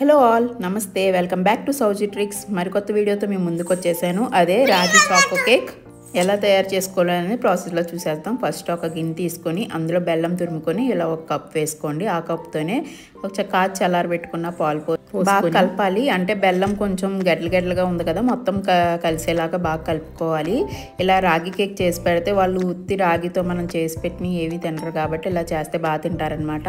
Hello all, నమస్తే. Welcome back to Sowji Tricks. మరికొత్త వీడియోతో మేము ముందుకు వచ్చేసాను. అదే రాగి చాకో కేక్ ఎలా తయారు చేసుకోవాలనే ప్రాసెస్లో చూసేద్దాం. ఫస్ట్ ఒక గిన్నె తీసుకొని అందులో బెల్లం తురుముకొని ఇలా ఒక కప్ వేసుకోండి. ఆ కప్తోనే ఒక కాచి చల్లారబెట్టుకున్న పాలు బాగా కలపాలి. అంటే బెల్లం కొంచెం గడ్డలుగా ఉంది కదా, మొత్తం కలిసేలాగా బాగా కలుపుకోవాలి. ఇలా రాగి కేక్ చేసి పెడితే వాళ్ళు ఉత్తి రాగితో మనం చేసి పెట్టిన ఏవి తినరు కాబట్టి ఇలా చేస్తే బాగా తింటారనమాట.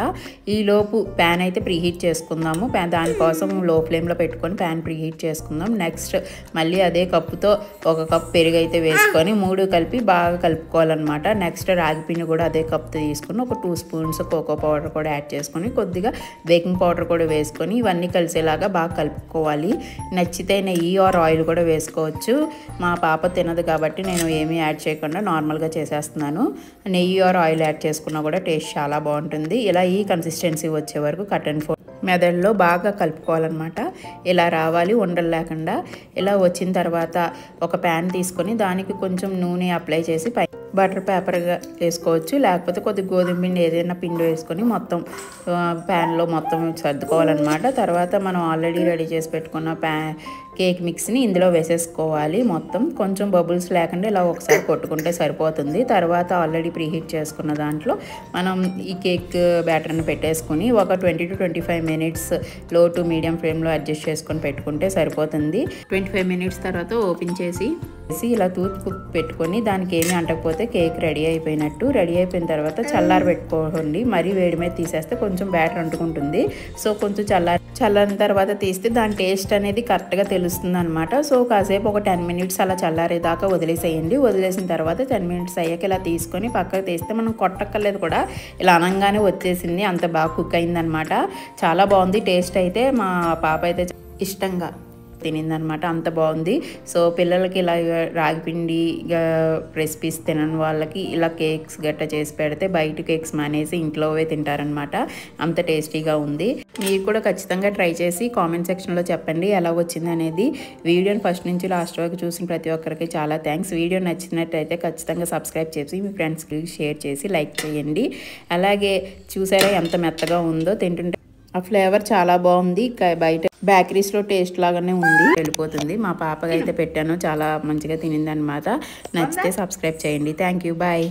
ఈలోపు ప్యాన్ అయితే ప్రీహీట్ చేసుకుందాము. దానికోసం లో ఫ్లేమ్లో పెట్టుకొని ప్యాన్ ప్రీహీట్ చేసుకుందాం. నెక్స్ట్ మళ్ళీ అదే కప్పుతో ఒక కప్ పెరుగు అయితే వేసుకొని 3 కలిపి బాగా కలుపుకోవాలన్నమాట. నెక్స్ట్ రాగి పిండి కూడా అదే కప్తో తీసుకుని ఒక 2 స్పూన్స్ కోకో పౌడర్ కూడా యాడ్ చేసుకొని కొద్దిగా బేకింగ్ పౌడర్ కూడా వేసుకొని ఇవన్నీ కలిసేలాగా బాగా కలుపుకోవాలి. నచ్చితే నెయ్యి ఆర్ ఆయిల్ కూడా వేసుకోవచ్చు. మా పాప తినదు కాబట్టి నేను ఏమీ యాడ్ చేయకుండా నార్మల్గా చేసేస్తున్నాను. నెయ్యి ఆర్ ఆయిల్ యాడ్ చేసుకున్నా కూడా టేస్ట్ చాలా బాగుంటుంది. ఇలా ఈ కన్సిస్టెన్సీ వచ్చే వరకు కట్ అండ్ ఫోల్డ్ మెథడ్లో బాగా కలుపుకోవాలన్నమాట. ఇలా రావాలి ఉండలు లేకుండా. ఇలా వచ్చిన తర్వాత ఒక ప్యాన్ తీసుకొని దానికి కొంచెం నూనె అప్లై చేసి బటర్ పేపర్గా వేసుకోవచ్చు, లేకపోతే కొద్దిగా గోధుమ పిండి ఏదైనా పిండి వేసుకొని మొత్తం ప్యాన్లో మొత్తం సర్దుకోవాలన్నమాట. తర్వాత మనం ఆల్రెడీ రెడీ చేసి పెట్టుకున్న కేక్ మిక్స్ని ఇందులో వేసేసుకోవాలి. మొత్తం కొంచెం బబుల్స్ లేకుండా ఇలా ఒకసారి కొట్టుకుంటే సరిపోతుంది. తర్వాత ఆల్రెడీ ప్రీహీట్ చేసుకున్న దాంట్లో మనం ఈ కేక్ బ్యాటర్ని పెట్టేసుకుని ఒక 20 to 25 మినిట్స్ లో టు మీడియం ఫ్లేమ్లో అడ్జస్ట్ చేసుకొని పెట్టుకుంటే సరిపోతుంది. 25 మినిట్స్ తర్వాత ఓపెన్ చేసి ఇలా తూర్పు పెట్టుకొని దానికి ఏమీ అంటకపోతే కేక్ రెడీ అయిపోయినట్టు. రెడీ అయిపోయిన తర్వాత చల్లారి పెట్టుకోండి. మరీ వేడి మీద తీసేస్తే కొంచెం బ్యాటర్ అంటుకుంటుంది. సో కొంచెం చల్లారిన తర్వాత తీస్తే దాని టేస్ట్ అనేది కరెక్ట్గా తెలుస్తుంది అనమాట. సో కాసేపు ఒక 10 మినిట్స్ అలా చల్లారేదాకా వదిలేసేయండి. వదిలేసిన తర్వాత 10 మినిట్స్ అయ్యాక ఇలా తీసుకొని పక్కకు తీస్తే మనం కొట్టక్కర్లేదు కూడా, ఇలా అనంగానే వచ్చేసింది. అంత బాగా కుక్ అయిందనమాట. చాలా బాగుంది టేస్ట్ అయితే. మా పాప అయితే ఇష్టంగా తినిందనమాట, అంత బాగుంది. సో పిల్లలకి ఇలా రాగిపిండి రెసిపీస్ తినని వాళ్ళకి ఇలా కేక్స్ గట్ట చేసి పెడితే బయట కేక్స్ మానేసి ఇంట్లోవే తింటారనమాట. అంత టేస్టీగా ఉంది. మీరు కూడా ఖచ్చితంగా ట్రై చేసి కామెంట్ సెక్షన్లో చెప్పండి ఎలా వచ్చింది అనేది. వీడియోని ఫస్ట్ నుంచి లాస్ట్ వరకు చూసిన ప్రతి ఒక్కరికి చాలా థ్యాంక్స్. వీడియో నచ్చినట్టయితే ఖచ్చితంగా సబ్స్క్రైబ్ చేసి మీ ఫ్రెండ్స్కి షేర్ చేసి లైక్ చేయండి. అలాగే చూసారా ఎంత మెత్తగా ఉందో, తింటుంటే ఆ ఫ్లేవర్ చాలా బాగుంది. బయట బేకరీస్లో టేస్ట్ లాగానే ఉంది, వెళ్ళిపోతుంది. మా పాపకి అయితే పెట్టాను, చాలా మంచిగా తినింది అనమాట. నచ్చితే సబ్స్క్రైబ్ చేయండి. Thank you, bye.